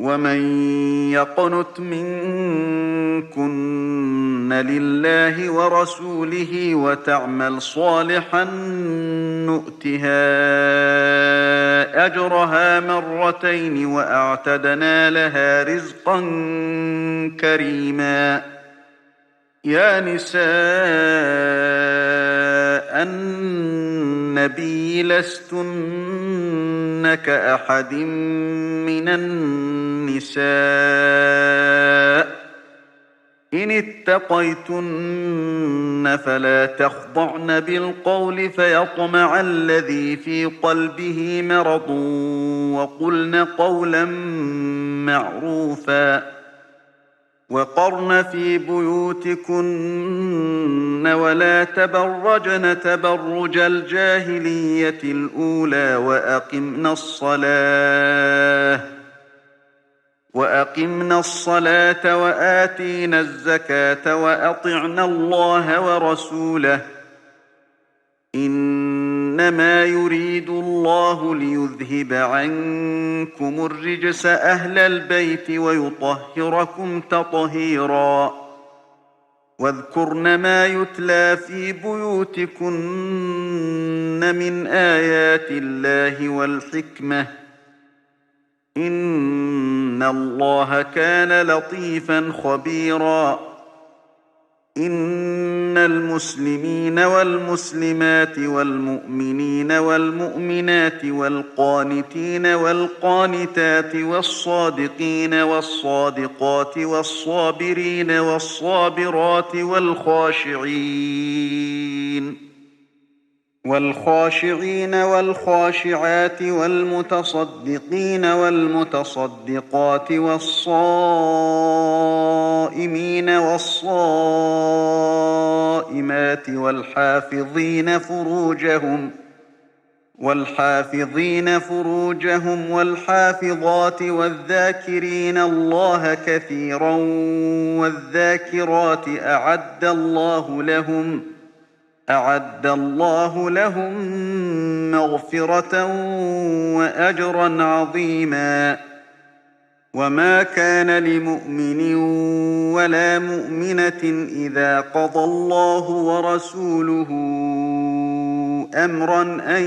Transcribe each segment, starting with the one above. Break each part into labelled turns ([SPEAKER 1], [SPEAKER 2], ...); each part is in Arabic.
[SPEAKER 1] ومن يقنت منكن لله ورسوله وتعمل صالحا نؤتها أجرها مرتين وأعتدنا لها رزقا كريما. يا نساء النبي لستن كأحد من النساء إن اتقيتن فلا تخضعن بالقول فيطمع الذي في قلبه مرض وقلن قولا معروفا. وقرن في بيوتكن ولا تبرجن تبرج الجاهلية الأولى وأقمنا الصلاة وآتينا الزكاة وأطعنا الله ورسوله إنما يريد الله ليذهب عنكم الرجس أهل البيت ويطهركم تطهيرا. واذكرن ما يتلى في بيوتكن من آيات الله والحكمة إن الله كان لطيفا خبيرا. إن المسلمين والمسلمات والمؤمنين والمؤمنات والقانتين والقانتات والصادقين والصادقات والصابرين والصابرات والخاشعين والخاشعات والمتصدقين والمتصدقات والصائمين والصائمات والحافظين فروجهم والحافظات والذاكرين الله كثيرا والذاكرات أعد الله لهم مغفرة وأجرا عظيما. وما كان لمؤمن ولا مؤمنة إذا قضى الله ورسوله أمرا أن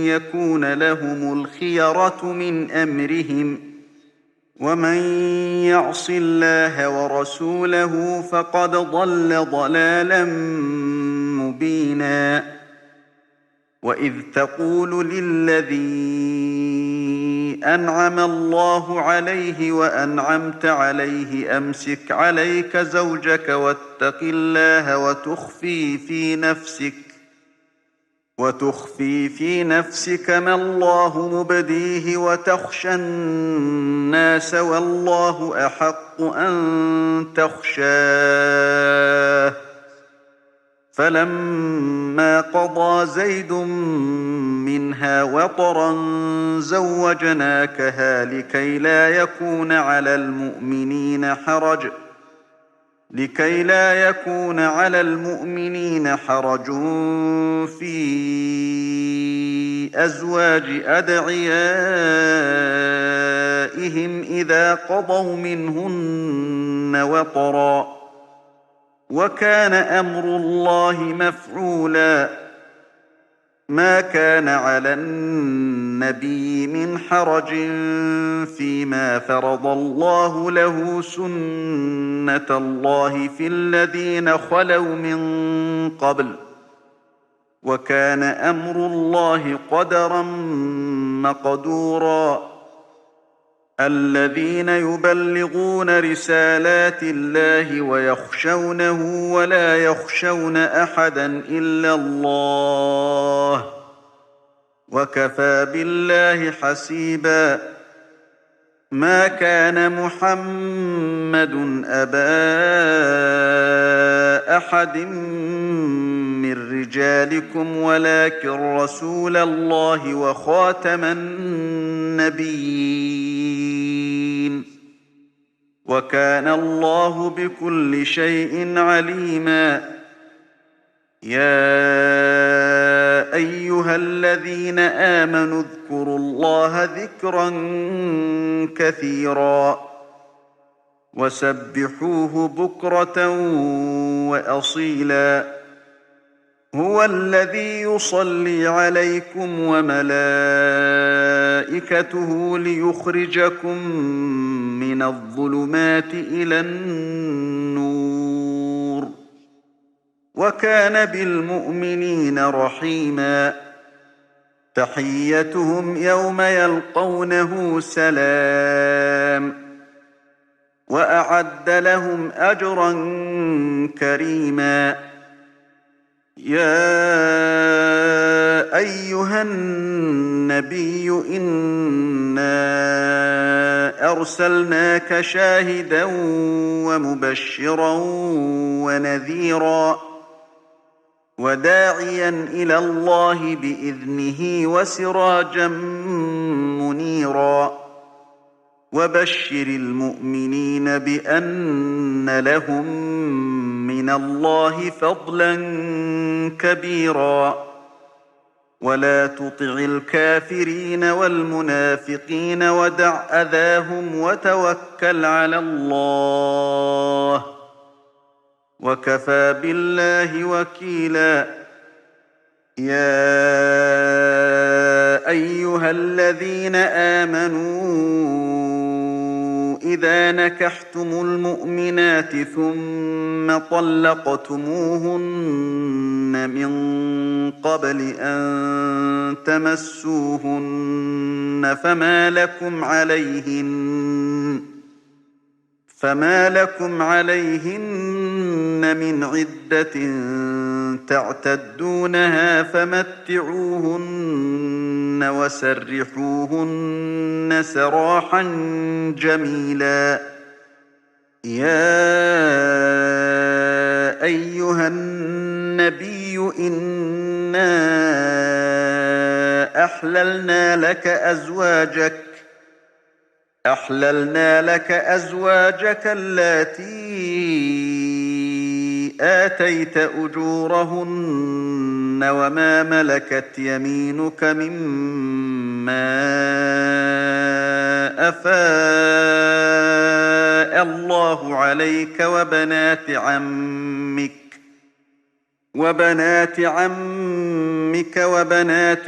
[SPEAKER 1] يكون لهم الخيرة من أمرهم ومن يعص الله ورسوله فقد ضل ضلالا مبينا. وإذ تقول للذي أنعم الله عليه وأنعمت عليه أمسك عليك زوجك واتق الله وتخفي في نفسك ما الله مبديه وتخشى الناس والله أحق أن تخشاه. فلما قضى زيد منها وطرا زوجناكها لكي لا يكون على المؤمنين حرج في أزواج أدعيائهم إذا قضوا منهن وطرا وكان أمر الله مفعولا. ما كان على النبي من حرج فيما فرض الله له سنة الله في الذين خلوا من قبل وكان أمر الله قدرا مقدورا. الذين يبلغون رسالات الله ويخشونه ولا يخشون أحدا إلا الله وكفى بالله حسيبا. ما كان محمد أبا أحد من رجالكم ولكن رسول الله وخاتم النبيين وكان الله بكل شيء عليما. يا أيها الذين آمنوا اذكروا الله ذكرا كثيرا وسبحوه بكرة وأصيلا هو الذي يصلي عليكم وملائكته ليخرجكم من الظلمات إلى النور وكان بالمؤمنين رحيما تحيتهم يوم يلقونه سلام وأعد لهم أجرا كريما يا أيها النبي إنا أرسلناك شاهدا ومبشرا ونذيرا وداعيا إلى الله بإذنه وسراجا منيرا وبشر المؤمنين بأن لهم من الله فضلا كبيرا ولا تطع الكافرين والمنافقين ودع أذاهم وتوكل على الله وكفى بالله وكيلا يا أيها الذين آمنوا إذا نكحتم المؤمنات ثم طلقتموهن من قبل أن تمسوهن فما لكم عليهن من عدة تعتدونها فمتعوهن وسرحوهن سراحا جميلا يا أيها النبي إنا أحللنا لك أزواجك اللاتي آتيت أجورهن وما ملكت يمينك مما أفاء الله عليك وبنات عمك وبنات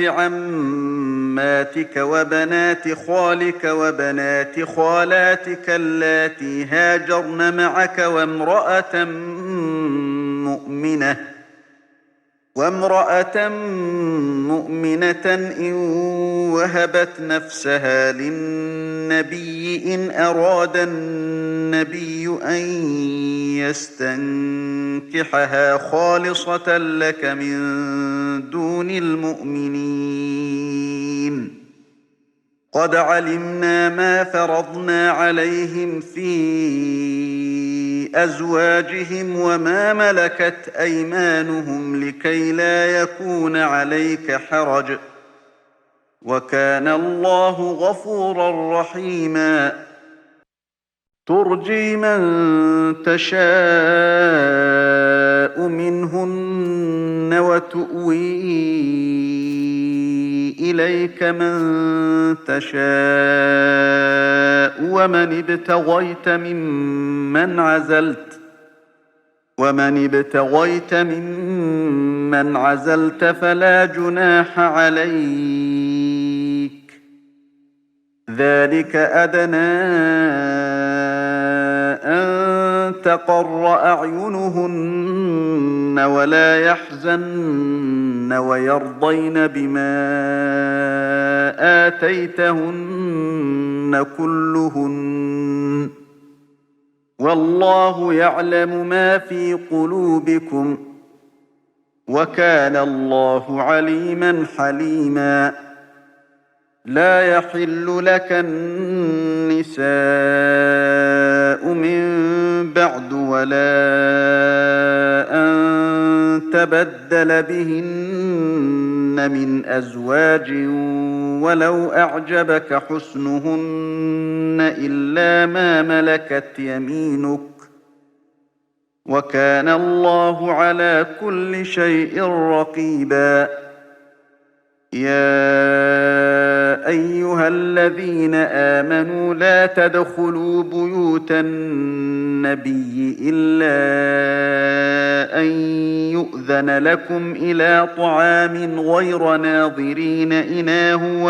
[SPEAKER 1] عماتك وبنات خالك وبنات خالاتك اللاتي هاجرن معك وامرأة مؤمنة إن وهبت نفسها للنبي إن أراد النبي أن يستنكحها خالصة لك من دون المؤمنين قد علمنا ما فرضنا عليهم في أزواجهم وما ملكت أيمانهم لكي لا يكون عليك حرج وكان الله غفورا رحيما ترجي من تشاء منهن وتؤوي إليك من تشاء ومن ابتغيت ممن عزلت فلا جناح عليك ذلك أدنى أن تقر أعينهن ولا يحزن ويرضين بما آتيتهن كلهن والله يعلم ما في قلوبكم وكان الله عليما حليما لا يحل لك النساء من بعد ولا أن تبدل بهن من أزواج ولو أعجبك حسنهن إلا ما ملكت يمينك وكان الله على كل شيء رقيبا يا أيها الذين آمنوا لا تدخلوا بيوت النبي إلا أن يؤذن لكم إلى طعام غير ناظرين إناه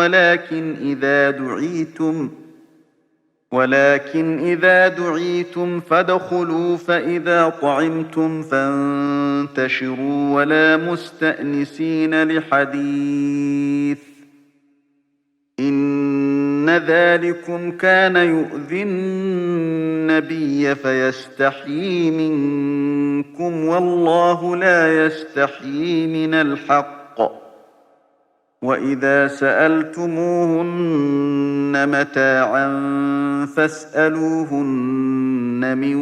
[SPEAKER 1] ولكن إذا دعيتم فادخلوا فإذا طعمتم فانتشروا ولا مستأنسين لحديث إن ذلكم كان يؤذي النبي فيستحيي منكم والله لا يستحيي من الحق وإذا سألتموهن متاعا فاسألوهن من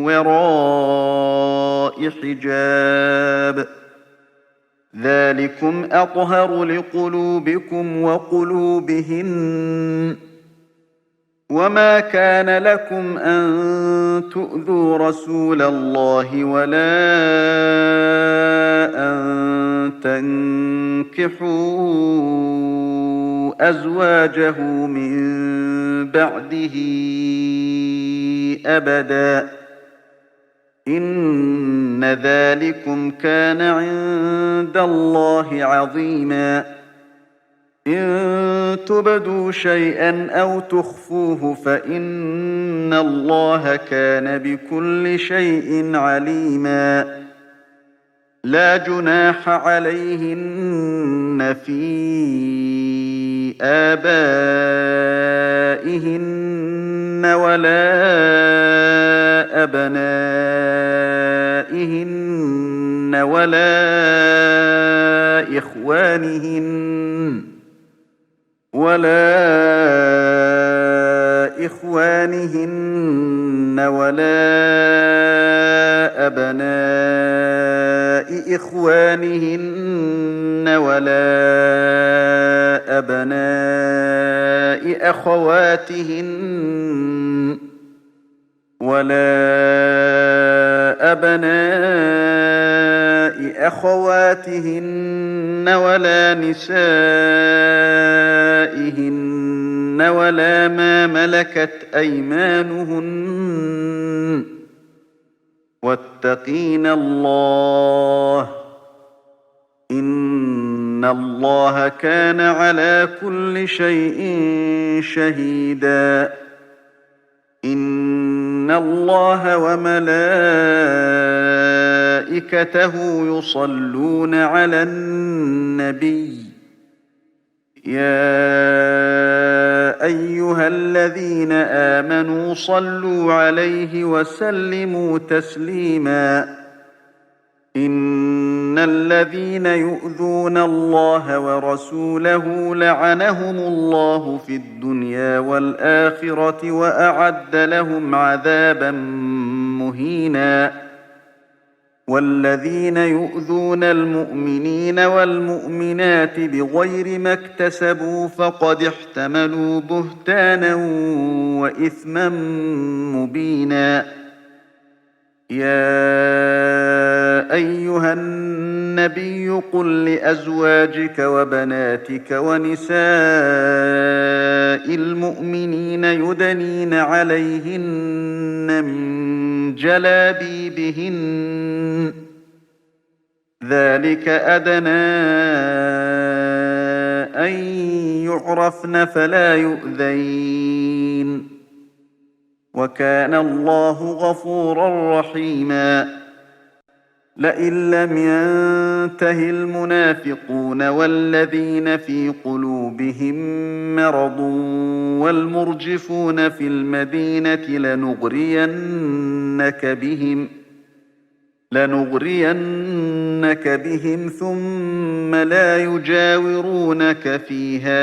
[SPEAKER 1] وراء حجاب ذلكم أطهر لقلوبكم وقلوبهن وما كان لكم أن تؤذوا رسول الله ولا أن تنكحوا أزواجه من بعده أبدا إن ذلكم كان عند الله عظيما إن تبدوا شيئا أو تخفوه فإن الله كان بكل شيء عليما لا جناح عليهن في آبائهن ولا أبنائهن ولا إخوانهن ولا أبناء إخوانهن ولا أبناء أخواتهن ولا نسائهن ولا ما ملكت أيمانهن واتقين الله إن الله كان على كل شيء شهيدا إن الله وملائكته يصلون على النبي يا أيها الذين آمنوا صلوا عليه وسلموا تسليما إن الذين يؤذون الله ورسوله لعنهم الله في الدنيا والآخرة وأعد لهم عذابا مهينا والذين يؤذون المؤمنين والمؤمنات بغير ما اكتسبوا فقد احتملوا بهتانا وإثما مبينا يا أيها النبي قل لأزواجك وبناتك ونساء المؤمنين يدنين عليهن من جلابيبهن ذلك أدنى أن يعرفن فلا يؤذين وكان الله غفورا رحيما لئن لم ينته المنافقون والذين في قلوبهم مرض والمرجفون في المدينة لنغرينك بهم ثم لا يجاورونك فيها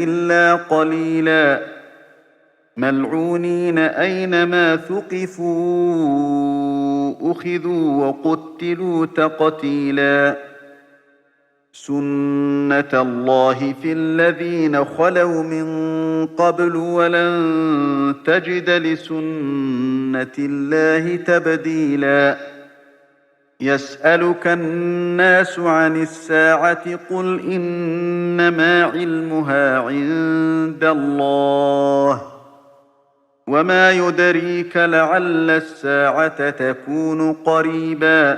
[SPEAKER 1] إلا قليلا ملعونين أينما ثقفوا أخذوا وقتلوا تقتيلا سنة الله في الذين خلوا من قبل ولن تجد لسنة الله تبديلا يسألك الناس عن الساعة قل إنما علمها عند الله وما يدريك لعل الساعة تكون قريبا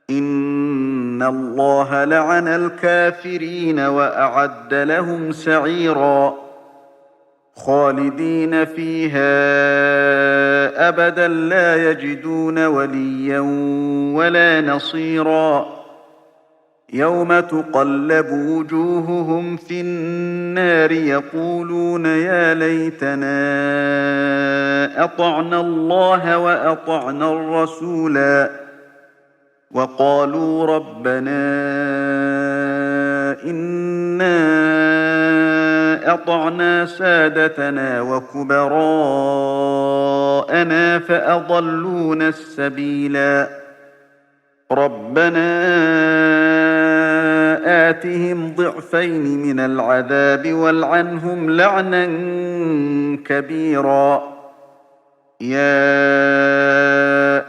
[SPEAKER 1] إن الله لعن الكافرين وأعد لهم سعيرا خالدين فيها أبدا لا يجدون وليا ولا نصيرا يوم تقلب وجوههم في النار يقولون يا ليتنا أطعنا الله وأطعنا الرسولا وقالوا ربنا إنا أطعنا سادتنا وكبراءنا فأضلونا السبيلا ربنا آتهم ضعفين من العذاب والعنهم لعنا كبيرا يا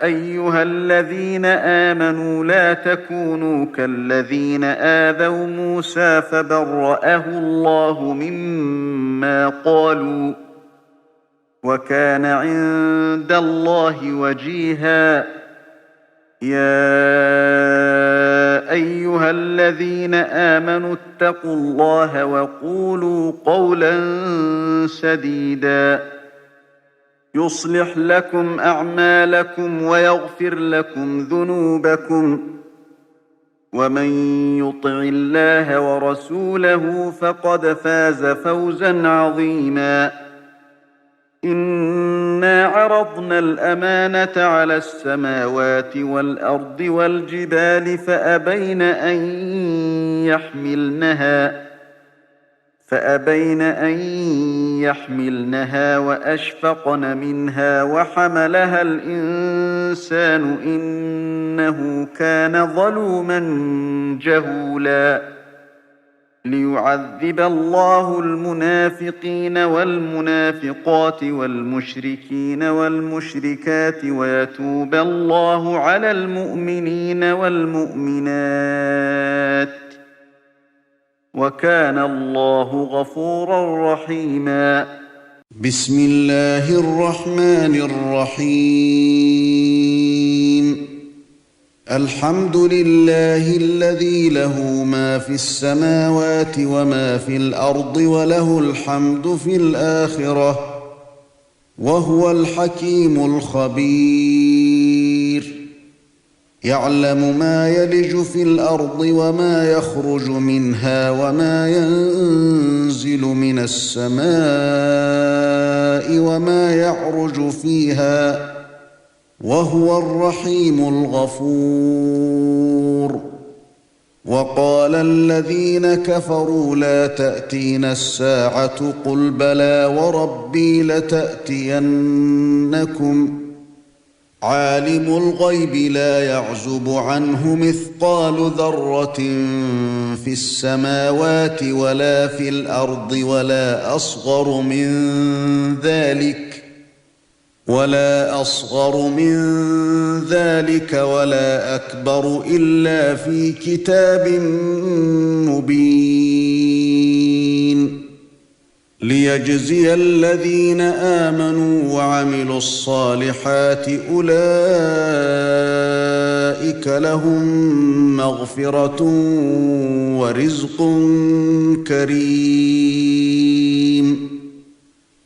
[SPEAKER 1] أيها الذين آمنوا لا تكونوا كالذين آذوا موسى فبرأه الله مما قالوا وكان عند الله وجيها يا أيها الذين آمنوا اتقوا الله وقولوا قولا سديدا يصلح لكم أعمالكم ويغفر لكم ذنوبكم ومن يطع الله ورسوله فقد فاز فوزا عظيما إنا عرضنا الأمانة على السماوات والأرض والجبال فأبين أن يحملنها وأشفقن منها وحملها الإنسان إنه كان ظلوما جهولا ليعذب الله المنافقين والمنافقات والمشركين والمشركات ويتوب الله على المؤمنين والمؤمنات وكان الله غفورا رحيما
[SPEAKER 2] بسم الله الرحمن الرحيم الحمد لله الذي له ما في السماوات وما في الأرض وله الحمد في الآخرة وهو الحكيم الخبير يعلم ما يلج في الأرض وما يخرج منها وما ينزل من السماء وما يعرج فيها وهو الرحيم الغفور وقال الذين كفروا لا تأتينا الساعة قل بلى وربي لتأتينكم عالم الغيب لا يعزب عنه مثقال ذرة في السماوات ولا في الأرض ولا أصغر من ذلك ولا أكبر إلا في كتاب مبين ليجزي الذين آمنوا وعملوا الصالحات أولئك لهم مغفرة ورزق كريم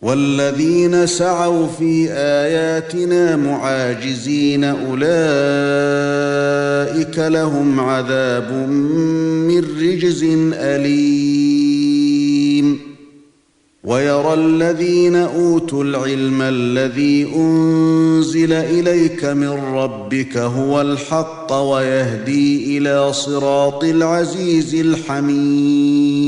[SPEAKER 2] والذين سعوا في آياتنا معاجزين أولئك لهم عذاب من رجز أليم ويرى الذين أوتوا العلم الذي أنزل إليك من ربك هو الحق ويهدي إلى صراط العزيز الحميد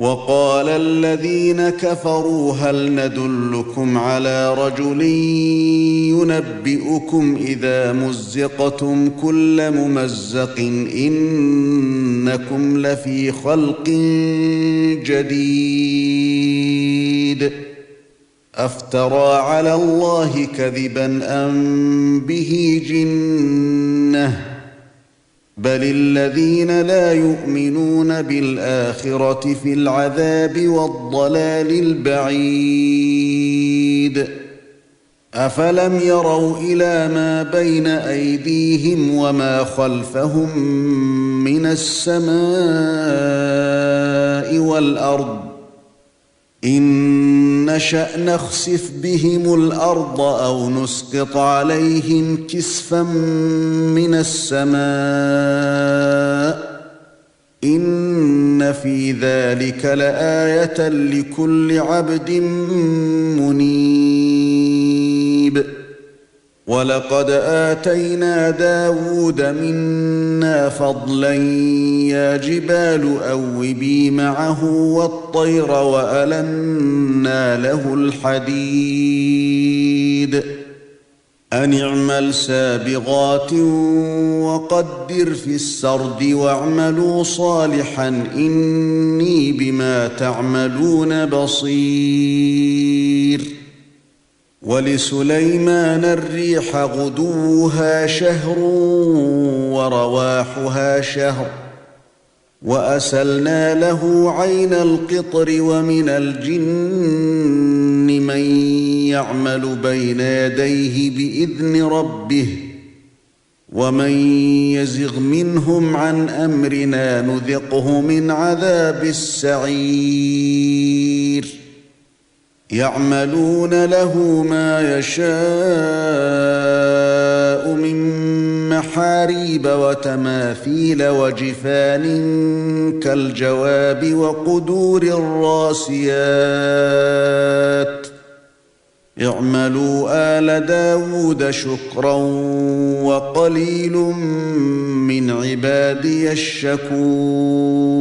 [SPEAKER 2] وقال الذين كفروا هل ندلكم على رجل ينبئكم إذا مزقتم كل ممزق إنكم لفي خلق جديد أفترى على الله كذبا أم به جنة بل الذين لا يؤمنون بالآخرة في العذاب والضلال البعيد أفلم يروا إلى ما بين أيديهم وما خلفهم من السماء والأرض إن نشأ نخسف بهم الأرض أو نسقط عليهم كسفا من السماء إن في ذلك لآية لكل عبد منيب ولقد آتينا داود منا فضلا يا جبال أوبي معه والطير وألنا له الحديد أن اعمل سابغات وقدر في السرد واعملوا صالحا إني بما تعملون بصير ولسليمان الريح غدوها شهر ورواحها شهر وأسلنا له عين القطر ومن الجن من يعمل بين يديه بإذن ربه ومن يزغ منهم عن أمرنا نذقه من عذاب السعير يعملون له ما يشاء من محاريب وتماثيل وجفان كالجواب وقدور الراسيات اعملوا آل داود شكرا وقليل من عبادي الشكور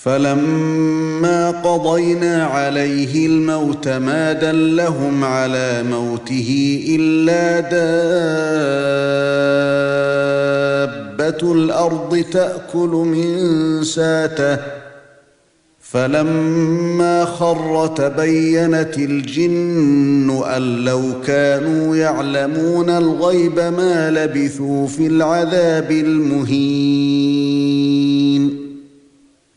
[SPEAKER 2] فلما قضينا عليه الموت ما دلهم على موته إلا دابة الأرض تأكل من ساته فلما خر تبينت الجن أن لو كانوا يعلمون الغيب ما لبثوا في العذاب المهين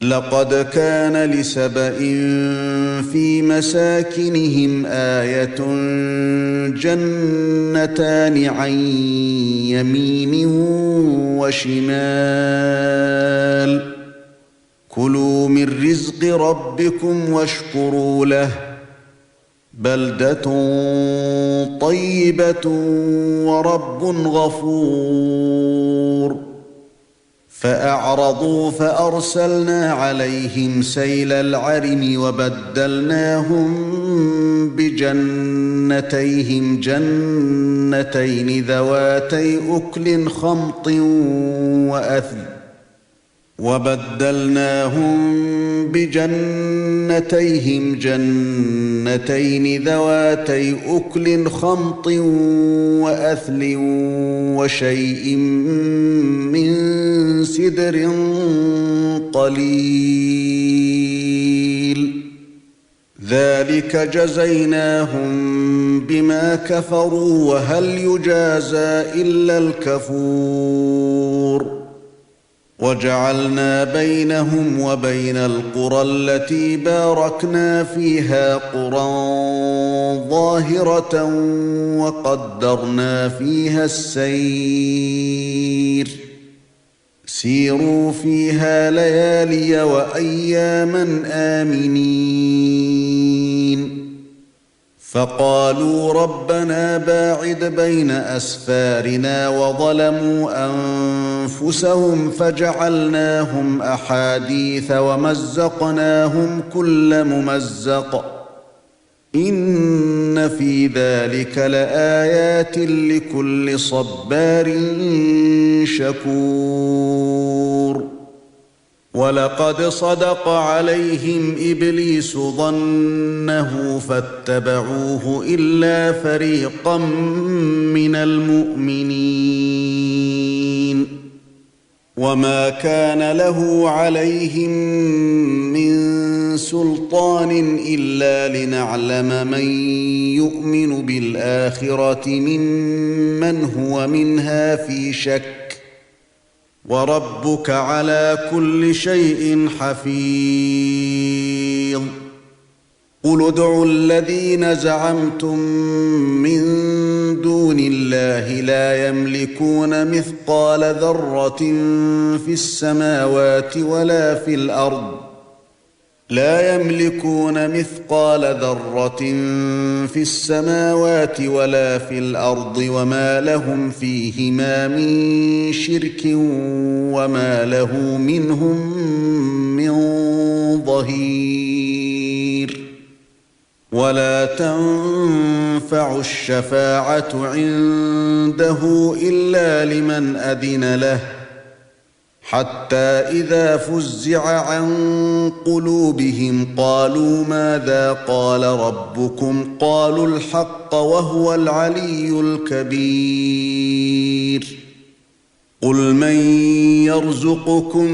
[SPEAKER 2] لقد كان لسبإ في مساكنهم آية جنتان عن يمين وشمال كلوا من رزق ربكم واشكروا له بلدة طيبة ورب غفور فأعرضوا فأرسلنا عليهم سيل العرم وبدلناهم بجنتيهم جنتين ذواتي أكل خمط وأثل وشيء من سدر قليل ذلك جزيناهم بما كفروا وهل يجازى إلا الكفور وجعلنا بينهم وبين القرى التي باركنا فيها قرى ظاهرة وقدرنا فيها السير سيروا فيها ليالي وأياما آمنين فقالوا ربنا باعد بين أسفارنا وظلموا أنفسهم فجعلناهم أحاديث ومزقناهم كل ممزق إن في ذلك لآيات لكل صبار شكور ولقد صدق عليهم إبليس ظنه فاتبعوه إلا فريقا من المؤمنين وما كان له عليهم من سُلْطَانٍ إِلَّا لِنَعْلَمَ مَن يُؤْمِنُ بِالْآخِرَةِ مِمَّنْ هُوَ مِنْهَا فِي شَكٍّ وَرَبُّكَ عَلَى كُلِّ شَيْءٍ حَفِيظٌ قُلِ ادْعُوا الَّذِينَ زَعَمْتُم مِّن دُونِ اللَّهِ لا يملكون مثقال ذرة في السماوات ولا في الأرض وما لهم فيهما من شرك وما له منهم من ظهير ولا تنفع الشفاعة عنده إلا لمن أذن له حتى إذا فزع عن قلوبهم قالوا ماذا قال ربكم قالوا الحق وهو العلي الكبير قل من يرزقكم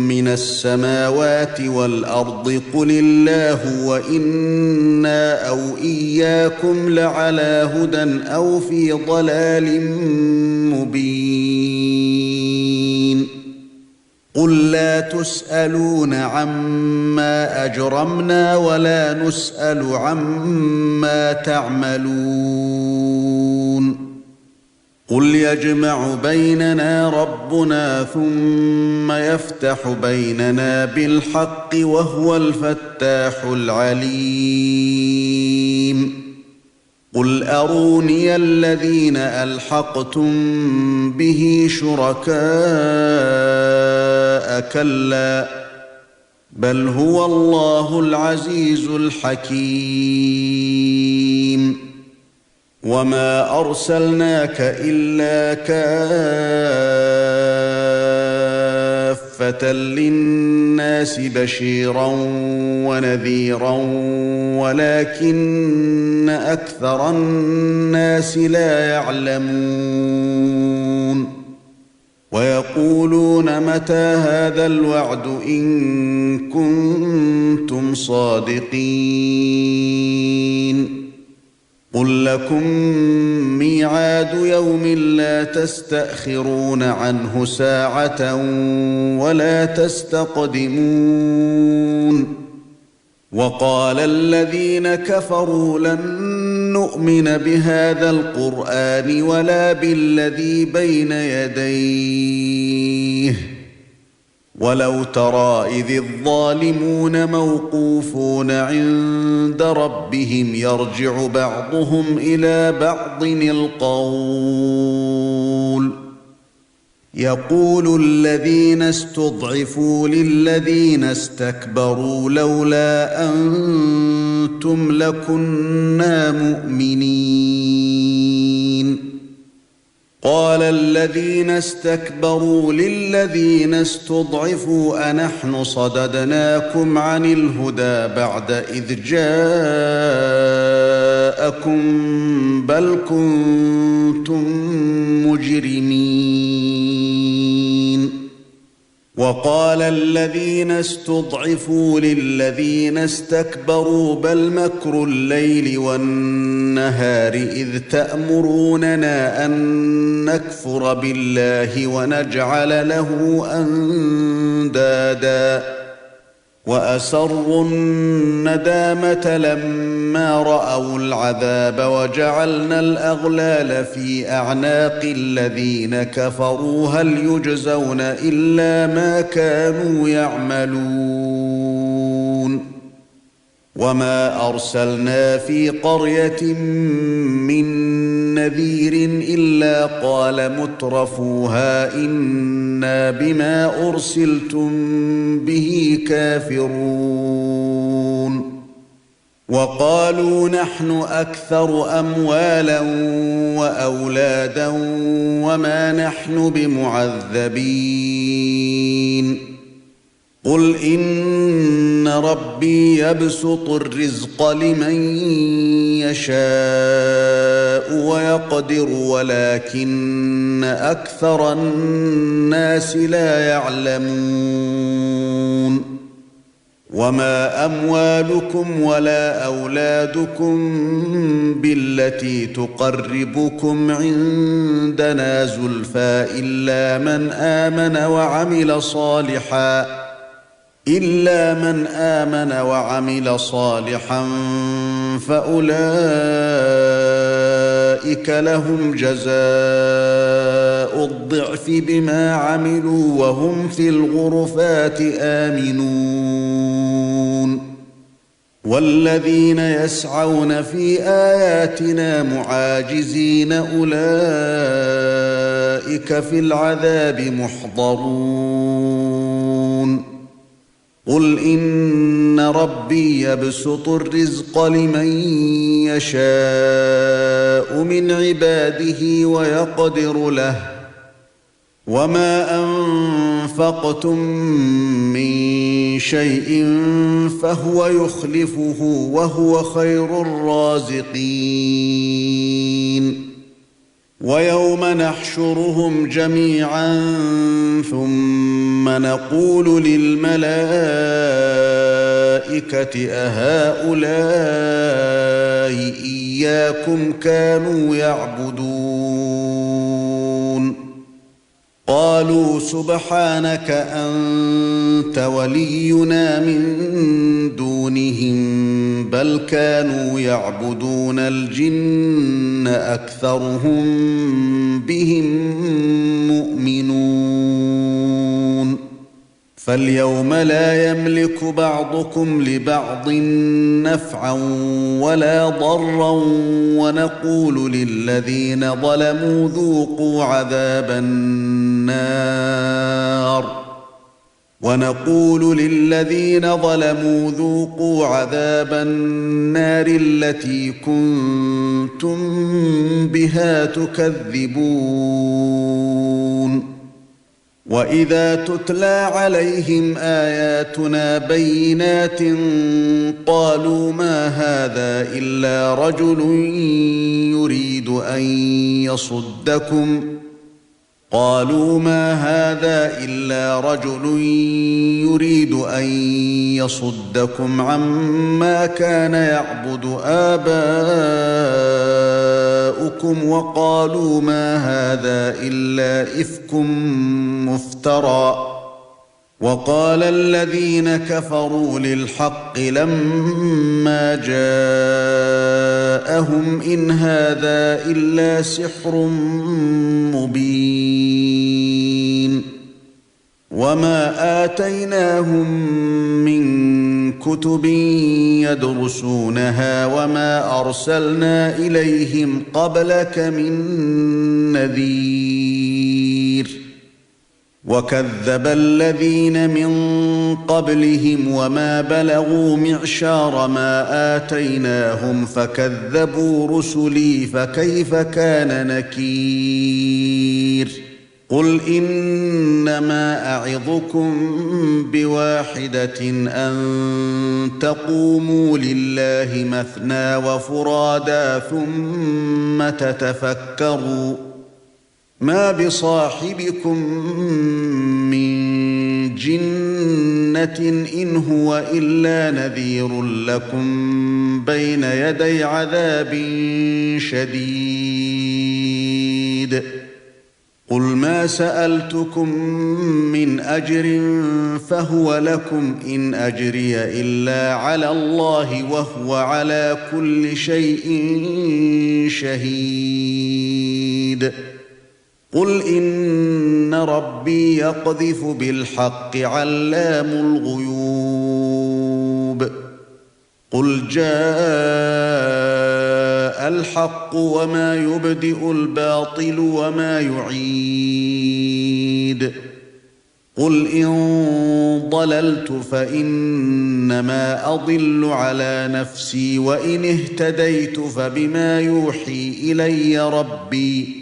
[SPEAKER 2] من السماوات والأرض قل الله وإنا أو إياكم لعلى هدى أو في ضلال مبين قل لا تسألون عما أجرمنا ولا نسأل عما تعملون قل يجمع بيننا ربنا ثم يفتح بيننا بالحق وهو الفتاح العليم قل أروني الذين ألحقتم به شركاء كلا بل هو الله العزيز الحكيم وما أرسلناك إلا كافة للناس بشيرا ونذيرا ولكن أكثر الناس لا يعلمون ويقولون متى هذا الوعد إن كنتم صادقين قل لكم ميعاد يوم لا تستأخرون عنه ساعة ولا تستقدمون وقال الذين كفروا لن نؤمن بهذا القرآن ولا بالذي بين يديه ولو ترى إذ الظالمون موقوفون عند ربهم يرجع بعضهم إلى بعض القول يقول الذين استضعفوا للذين استكبروا لولا أنتم لكنا مؤمنين قال الذين استكبروا للذين استضعفوا أنحن صددناكم عن الهدى بعد إذ جاءكم بل كنتم مجرمين وقال الذين استضعفوا للذين استكبروا بل مكر الليل والنهار إذ تأمروننا أن نكفر بالله ونجعل له أندادا وأسروا الندامة لما رأوا العذاب وجعلنا الأغلال في أعناق الذين كفروا هل يجزون إلا ما كانوا يعملون وما أرسلنا في قرية من نذير إلا قال مترفوها إنا بما أرسلتم به كافرون وقالوا نحن أكثر أموالا وأولادا وما نحن بمعذبين قل إن ربي يبسط الرزق لمن يشاء ويقدر ولكن أكثر الناس لا يعلمون وما أموالكم ولا أولادكم بالتي تقربكم عندنا زلفى إلا من آمن وعمل صالحا فأولئك لهم جزاء الضعف بما عملوا وهم في الغرفات آمنون والذين يسعون في آياتنا معاجزين أولئك في العذاب محضرون قل إن ربي يبسط الرزق لمن يشاء من عباده ويقدر له وما أنفقتم من شيء فهو يخلفه وهو خير الرازقين ويوم نحشرهم جميعا ثم نقول للملائكة أهؤلاء إياكم كانوا يعبدون قالوا سبحانك أنت ولينا من دونهم بل كانوا يعبدون الجن أكثرهم بهم مؤمنون فاليوم لا يملك بعضكم لبعض نفعا ولا ضرا ونقول للذين ظلموا ذوقوا عذاب النار التي كنتم بها تكذبون وإذا تتلى عليهم آياتنا بينات قالوا ما هذا إلا رجل يريد أن يصدكم عما كان يعبد آباؤكم وقالوا ما هذا إلا إفك مفترى وقال الذين كفروا للحق لما جاءهم إن هذا إلا سحر مبين وما آتيناهم من كتب يدرسونها وما أرسلنا إليهم قبلك من نذير وكذب الذين من قبلهم وما بلغوا معشار ما آتيناهم فكذبوا رسلي فكيف كان نكير قل إنما أعظكم بواحدة أن تقوموا لله مثنى وفرادا ثم تتفكروا ما بصاحبكم من جنة إن هو إلا نذير لكم بين يدي عذاب شديد قل ما سألتكم من أجر فهو لكم إن أجري إلا على الله وهو على كل شيء شهيد قل إن ربي يقذف بالحق علام الغيوب قل جاء الحق وما يبدئ الباطل وما يعيد قل إن ضللت فإنما أضل على نفسي وإن اهتديت فبما يوحي إلي ربي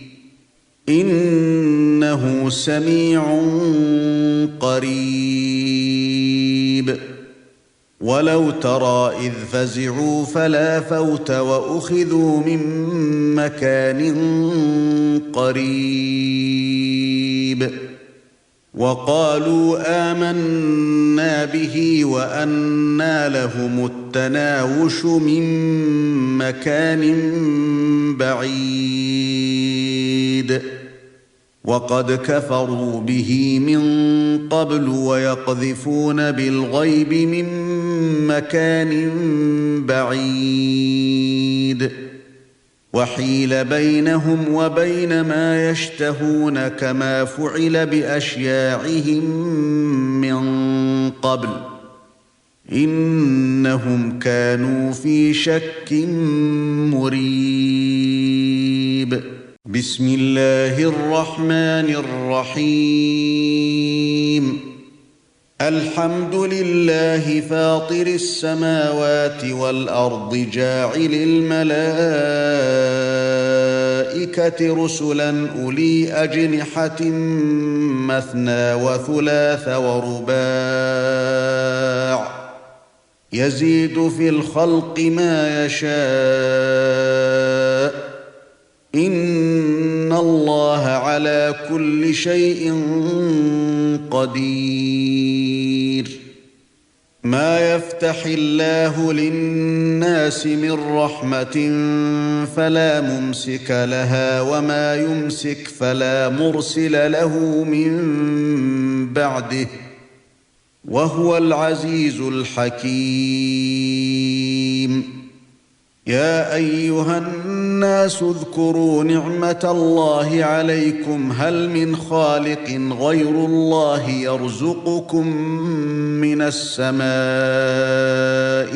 [SPEAKER 2] إنه سميع قريب ولو ترى إذ فزعوا فلا فوت وأخذوا من مكان قريب وقالوا آمنا به وأنى لهم التناوش من مكان بعيد وقد كفروا به من قبل ويقذفون بالغيب من مكان بعيد وحيل بينهم وبين ما يشتهون كما فعل بأشياعهم من قبل إنهم كانوا في شك مريب بسم الله الرحمن الرحيم الحمد لله فاطر السماوات والأرض جاعل الملائكة رسلا أولي أجنحة مثنى وثلاث ورباع يزيد في الخلق ما يشاء إن الله على كل شيء قدير ما يفتح الله للناس من رحمة فلا ممسك لها وما يمسك فلا مرسل له من بعده وهو العزيز الحكيم يا أيها الناس اذكروا نعمة الله عليكم هل من خالق غير الله يرزقكم من السماء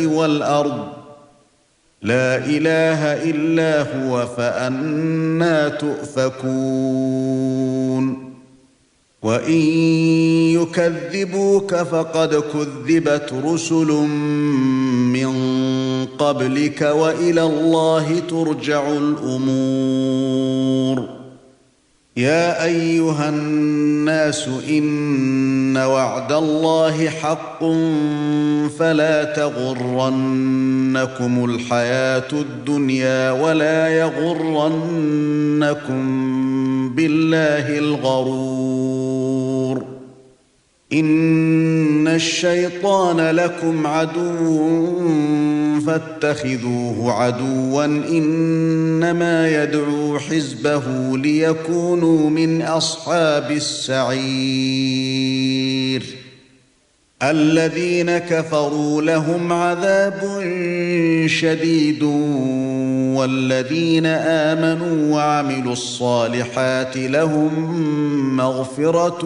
[SPEAKER 2] والأرض لا إله إلا هو فأنى تؤفكون وإن يكذبوك فقد كذبت رسل من قبلك وإلى الله ترجع الأمور يا أيها الناس إن وعد الله حق فلا تغرنكم الحياة الدنيا ولا يغرنكم بالله الغرور إن الشيطان لكم عدو فاتخذوه عدوا إنما يدعو حزبه ليكونوا من أصحاب السعير الذين كفروا لهم عذاب شديد والذين آمنوا وعملوا الصالحات لهم مغفرة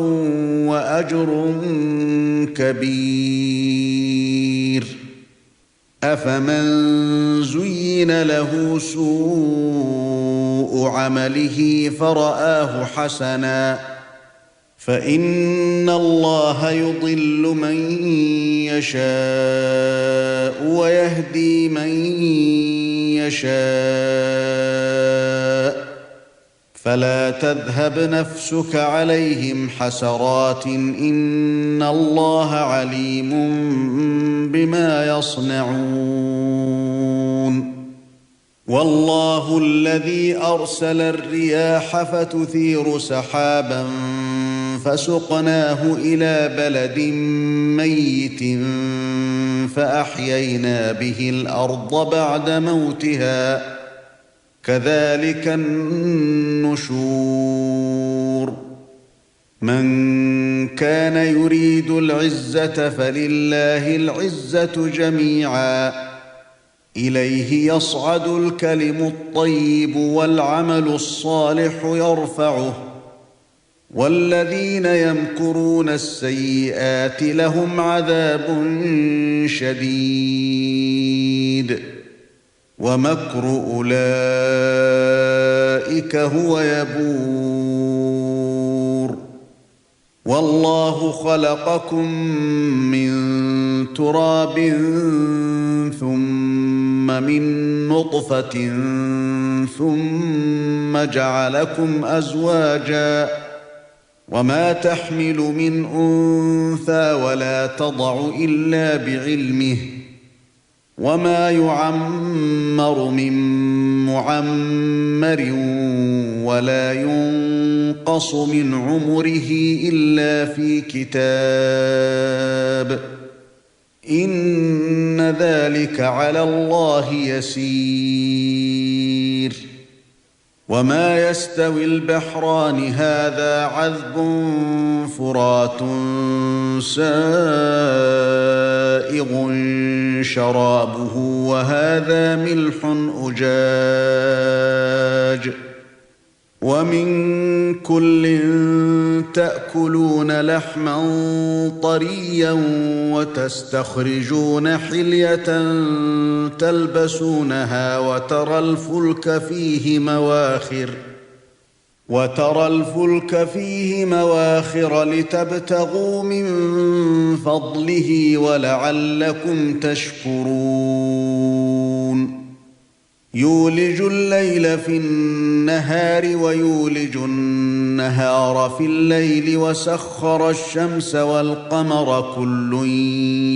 [SPEAKER 2] وأجر كبير أفمن زين له سوء عمله فرآه حسنا فإن الله يضل من يشاء ويهدي من يشاء فلا تذهب نفسك عليهم حسرات إن الله عليم بما يصنعون والله الذي أرسل الرياح فتثير سحابا فسقناه إلى بلد ميت فأحيينا به الأرض بعد موتها كذلك النشور من كان يريد العزة فلله العزة جميعا إليه يصعد الكلم الطيب والعمل الصالح يرفعه والذين يمكرون السيئات لهم عذاب شديد ومكر أولئك هو يبور والله خلقكم من تراب ثم من نطفة ثم جعلكم أزواجا وما تحمل من أنثى ولا تضع إلا بعلمه وما يعمر من معمر ولا ينقص ينقص من عمره إلا في كتاب إن ذلك على الله يسير وما يستوي البحران هذا عذب فرات سائغ شرابه وهذا ملح أجاج ومن كل تأكلون لحما طريا وتستخرجون حلية تلبسونها وترى الفلك فيه مواخر لتبتغوا من فضله ولعلكم تشكرون يولج الليل في النهار ويولج النهار في الليل وسخر الشمس والقمر كل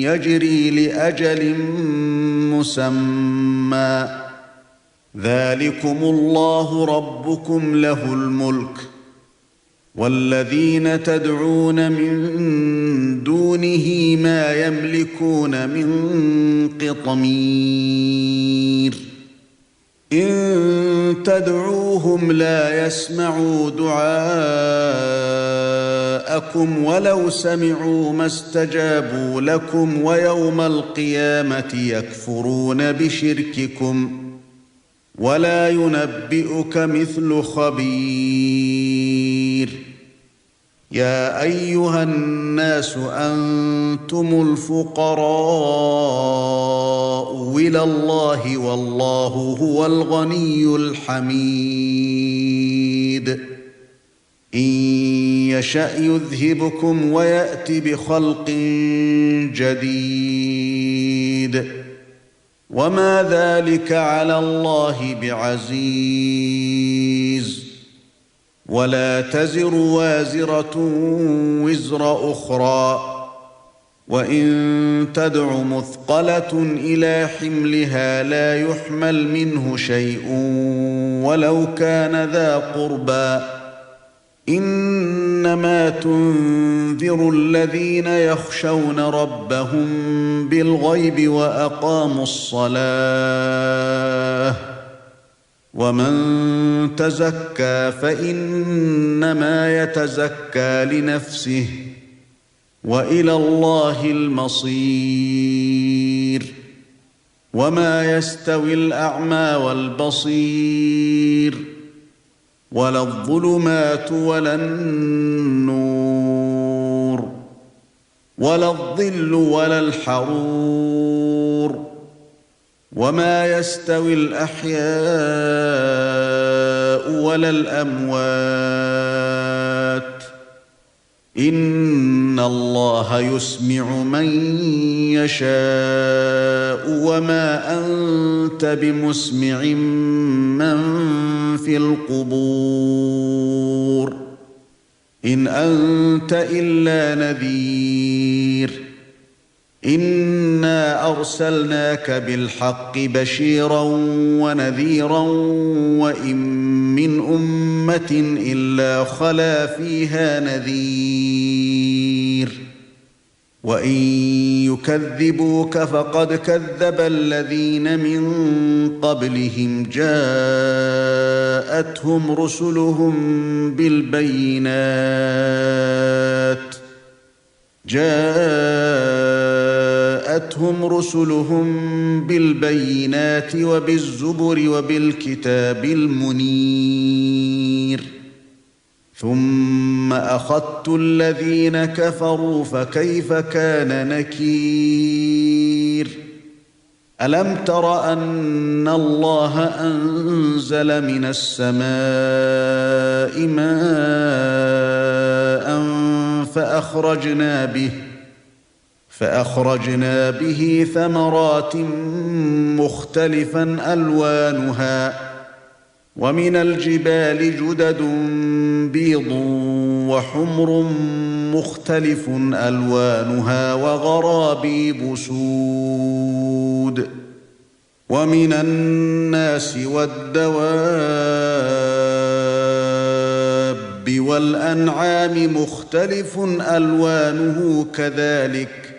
[SPEAKER 2] يجري لأجل مسمى ذلكم الله ربكم له الملك والذين تدعون من دونه ما يملكون من قطمير إن تدعوهم لا يسمعوا دعاءكم ولو سمعوا ما استجابوا لكم ويوم القيامة يكفرون بشرككم ولا ينبئك مثل خبير يا أيها الناس أنتم الفقراء إلى الله والله هو الغني الحميد إن يشأ يذهبكم ويأت بخلق جديد وما ذلك على الله بعزيز ولا تزر وازرة وزر أخرى وإن تدع مثقلة إلى حملها لا يحمل منه شيء ولو كان ذا قربى إنما تنذر الذين يخشون ربهم بالغيب وأقاموا الصلاة ومن تزكى فإنما يتزكى لنفسه وإلى الله المصير وما يستوي الأعمى والبصير ولا الظلمات ولا النور ولا الظل ولا الحرور وما يستوي الأحياء ولا الأموات إن الله يسمع من يشاء وما أنت بمسمع من في القبور إن أنت إلا نذير إنا أرسلناك بالحق بشيرا ونذيرا وإن من أمة إلا خلا فيها نذير وإن يكذبوك فقد كذب الذين من قبلهم جاءتهم رسلهم بالبينات وبالزبر وبالكتاب المنير ثم أخذت الذين كفروا فكيف كان نكير ألم تر أن الله أنزل من السماء ماء فأخرجنا به ثمرات مختلفا ألوانها ومن الجبال جدد بيض وحمر مختلف ألوانها وغرابيب سود ومن الناس والدواب والأنعام مختلف ألوانه كذلك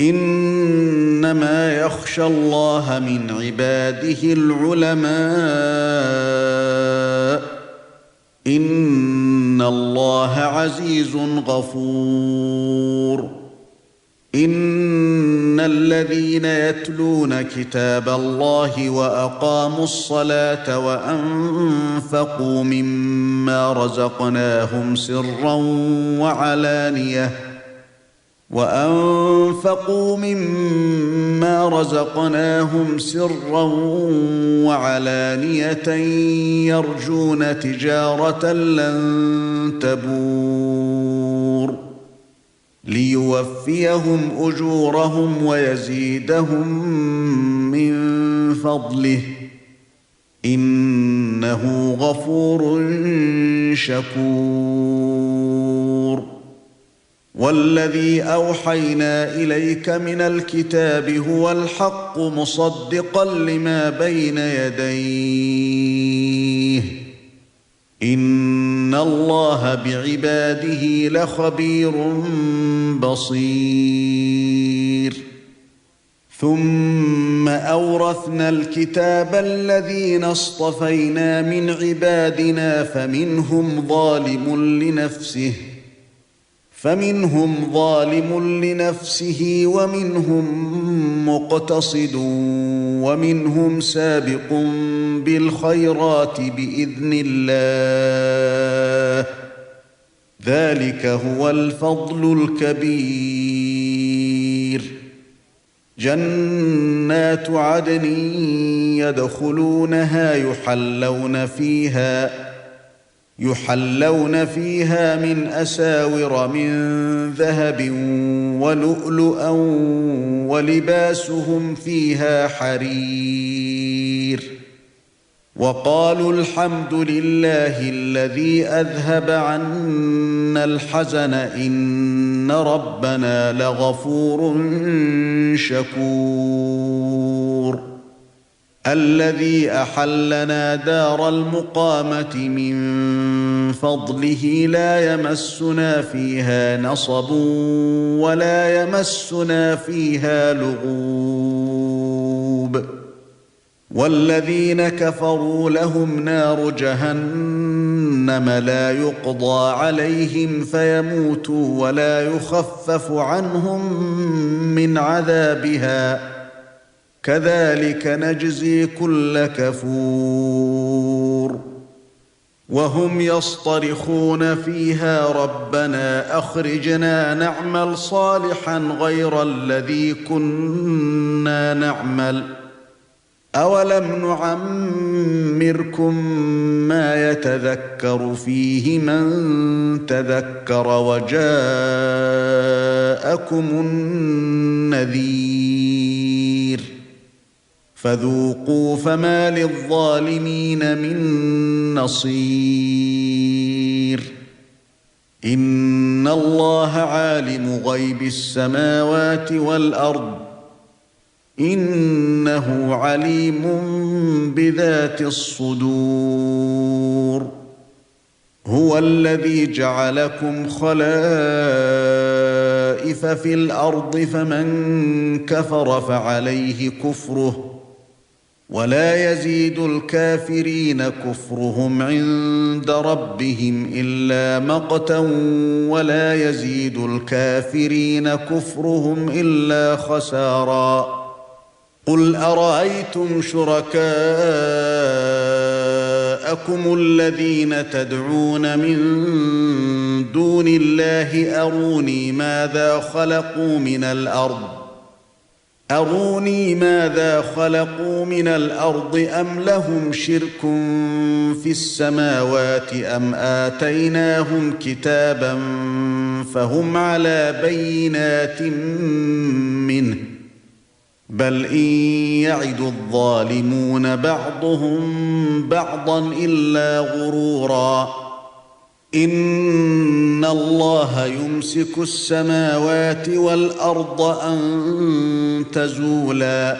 [SPEAKER 2] إنما يخشى الله من عباده العلماء إن الله عزيز غفور إن الذين يتلون كتاب الله وأقاموا الصلاة وأنفقوا مما رزقناهم سرا وعلانية يرجون تجارة لن تبور ليوفيهم أجورهم ويزيدهم من فضله إنه غفور شكور والذي أوحينا إليك من الكتاب هو الحق مصدقا لما بين يديه إن الله بعباده لخبير بصير ثم أورثنا الكتاب الذين اصطفينا من عبادنا فمنهم ظالم لنفسه ومنهم مقتصد ومنهم سابق بالخيرات بإذن الله ذلك هو الفضل الكبير جنات عدن يدخلونها يحلون فيها من أساور من ذهب ولؤلؤا ولباسهم فيها حرير وقالوا الحمد لله الذي أذهب عنا الحزن إن ربنا لغفور شكور الذي أحلنا دار المقامة من فضله لا يمسنا فيها نصب ولا يمسنا فيها لغوب والذين كفروا لهم نار جهنم لا يقضى عليهم فيموتوا ولا يخفف عنهم من عذابها كذلك نجزي كل كفور وهم يصطرخون فيها ربنا أخرجنا نعمل صالحا غير الذي كنا نعمل أولم نعمركم ما يتذكر فيه من تذكر وجاءكم النذير فذوقوا فما للظالمين من نصير إن الله عالم غيب السماوات والأرض إنه عليم بذات الصدور هو الذي جعلكم خلائف في الأرض فمن كفر فعليه كفره ولا يزيد الكافرين كفرهم عند ربهم إلا مقتا ولا يزيد الكافرين كفرهم إلا خسارا قل أرأيتم شركاءكم الذين تدعون من دون الله أروني ماذا خلقوا من الأرض أم لهم شرك في السماوات أم آتيناهم كتابا فهم على بينات منه بل إن يعد الظالمون بعضهم بعضا إلا غرورا إن الله يمسك السماوات والأرض أن تزولا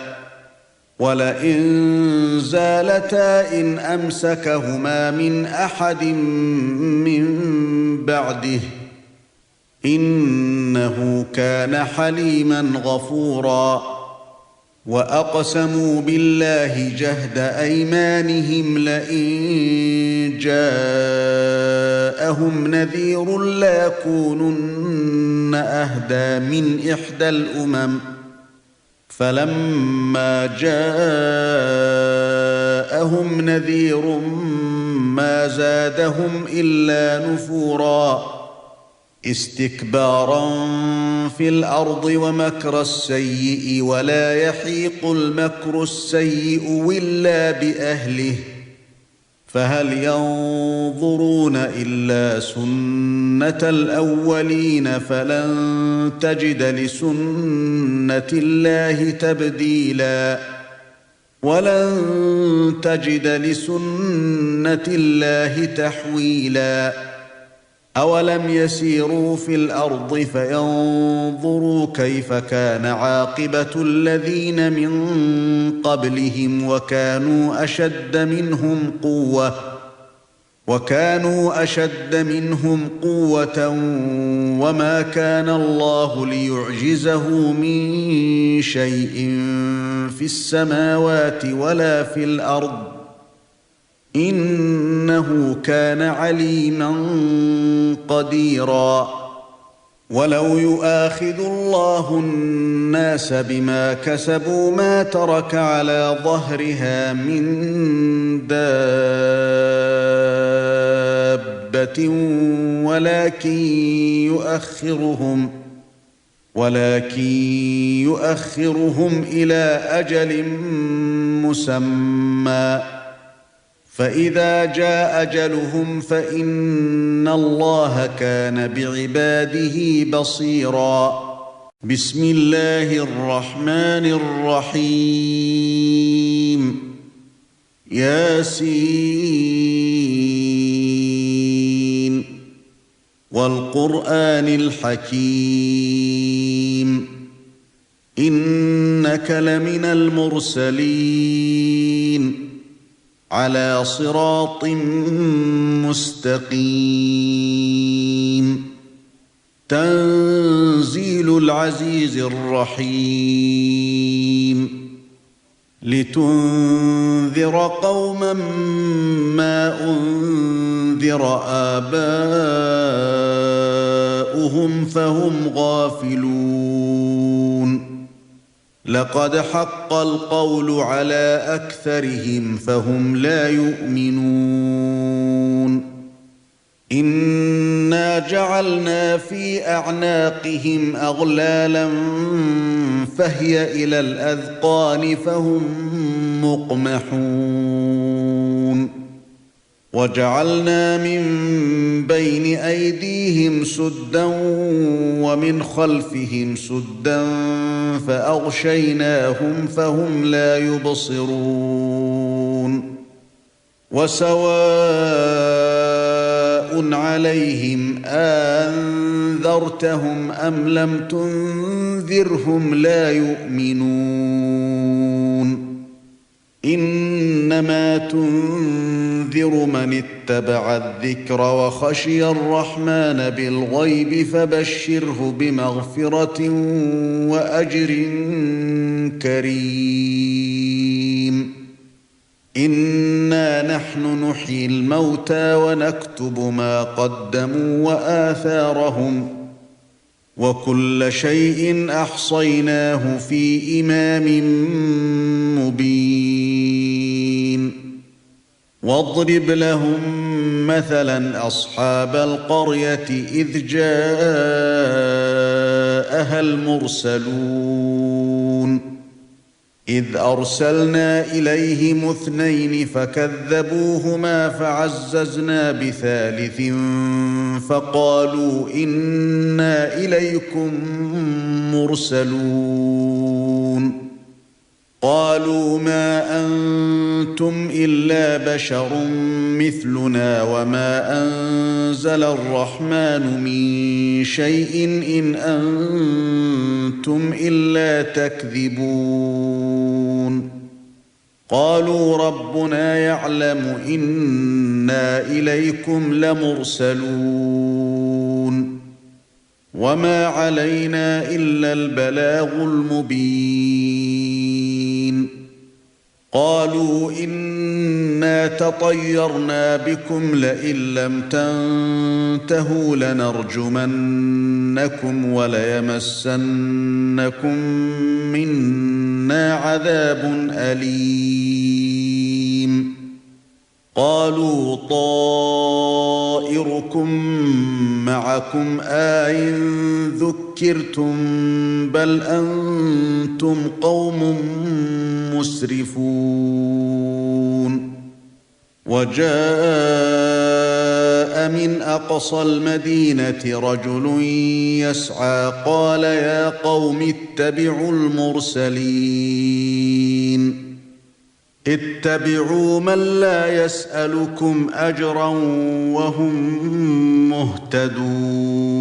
[SPEAKER 2] ولئن زالتا إن أمسكهما من أحد من بعده إنه كان حليما غفورا وأقسموا بالله جهد أيمانهم لئن جاءهم نذير ليكونن أهدى من إحدى الأمم فلما جاءهم نذير ما زادهم إلا نفورا استكبارا في الأرض ومكر السيء ولا يحيق المكر السيء إلا بأهله فهل ينظرون إلا سنة الأولين فلن تجد لسنة الله تبديلا ولن تجد لسنة الله تحويلا أولم يسيروا في الأرض فينظروا كيف كان عاقبة الذين من قبلهم وكانوا أشد منهم قوة وما كان الله ليعجزه من شيء في السماوات ولا في الأرض إنه كان عليما قديرا ولو يؤاخذ الله الناس بما كسبوا ما ترك على ظهرها من دابة ولكن يؤخرهم إلى أجل مسمى فإذا جاء أجلهم فإن الله كان بعباده بصيرا بسم الله الرحمن الرحيم ياسين والقرآن الحكيم إنك لمن المرسلين على صراط مستقيم تنزيل العزيز الرحيم لتنذر قوما ما أنذر آباؤهم فهم غافلون لقد حق القول على أكثرهم فهم لا يؤمنون إنا جعلنا في أعناقهم أغلالا فهي إلى الأذقان فهم مقمحون وجعلنا من بين أيديهم سدا ومن خلفهم سدا فأغشيناهم فهم لا يبصرون وسواء عليهم أنذرتهم أم لم تنذرهم لا يؤمنون إنما تنذر من اتبع الذكر وخشي الرحمن بالغيب فبشره بمغفرة وأجر كريم إنا نحن نحيي الموتى ونكتب ما قدموا وآثارهم وكل شيء أحصيناه في إمام مبين واضرب لهم مثلا أصحاب القرية إذ جاءها المرسلون إذ أرسلنا إليهم 2 فكذبوهما فعززنا بثالث فقالوا إنا إليكم مرسلون قالوا ما أنتم إلا بشر مثلنا وما أنزل الرحمن من شيء إن أنتم إلا تكذبون قالوا ربنا يعلم إنا إليكم لمرسلون وما علينا إلا البلاغ المبين قالوا إنا تطيرنا بكم لئن لم تنتهوا لنرجمنكم وليمسنكم منا عذاب أليم قالوا طائركم معكم أئن ذكرتم بل أنتم قوم مسرفون وجاء من أقصى المدينة رجل يسعى قال يا قوم اتبعوا المرسلين اتبعوا من لا يسألكم أجرا وهم مهتدون